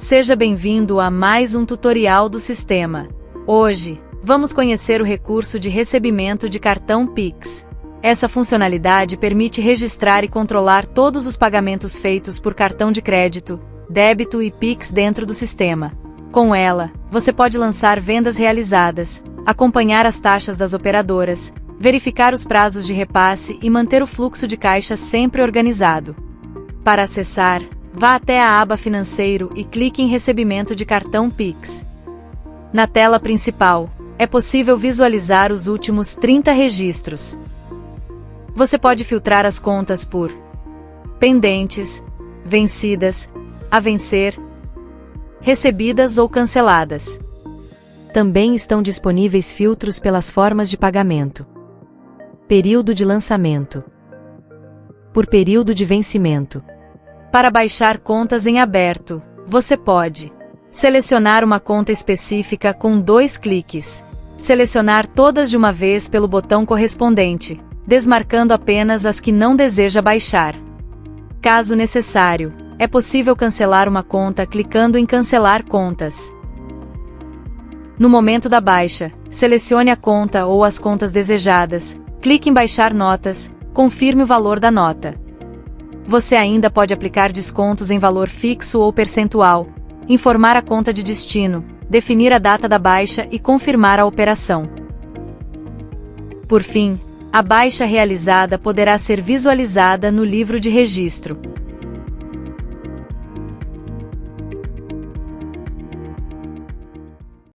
Seja bem-vindo a mais um tutorial do sistema. Hoje, vamos conhecer o recurso de recebimento de cartão Pix. Essa funcionalidade permite registrar e controlar todos os pagamentos feitos por cartão de crédito, débito e Pix dentro do sistema. Com ela, você pode lançar vendas realizadas, acompanhar as taxas das operadoras, verificar os prazos de repasse e manter o fluxo de caixa sempre organizado. Para acessar, vá até a aba Financeiro e clique em Recebimento de cartão Pix. Na tela principal, é possível visualizar os últimos 30 registros. Você pode filtrar as contas por pendentes, vencidas, a vencer, recebidas ou canceladas. Também estão disponíveis filtros pelas formas de pagamento. Período de lançamento. Por período de vencimento. Para baixar contas em aberto, você pode selecionar uma conta específica com 2 cliques. Selecionar todas de uma vez pelo botão correspondente, desmarcando apenas as que não deseja baixar. Caso necessário, é possível cancelar uma conta clicando em Cancelar contas. No momento da baixa, selecione a conta ou as contas desejadas, clique em Baixar notas, confirme o valor da nota. Você ainda pode aplicar descontos em valor fixo ou percentual, informar a conta de destino, definir a data da baixa e confirmar a operação. Por fim, a baixa realizada poderá ser visualizada no livro de registro.